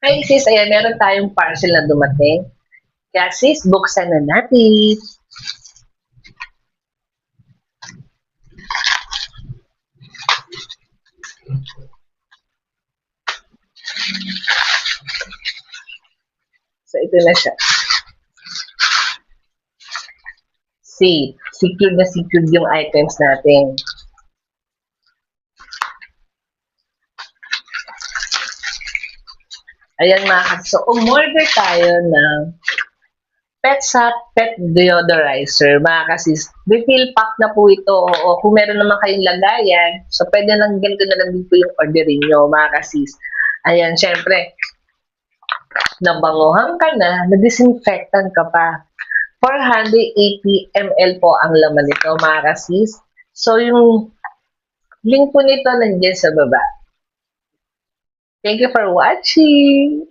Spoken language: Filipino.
Hi sis, ayan, meron tayong parcel na dumating. Kaya sis, buksan na natin. So, ito na siya. Safe. Secured na secured yung items natin. Ayan mga kasi. So, umorder tayo ng Petshop Pet Deodorizer. Mga kasis, refill pack na po ito. O kung meron naman kayong lagayan, so pwede lang ganito na lang din po yung orderin nyo, mga kasis. Ayan, syempre, nabanguhan ka na, na-disinfectant ka pa. 480 ml po ang laman nito, mga kasis. So, yung link po nito nandiyan sa baba. Thank you for watching!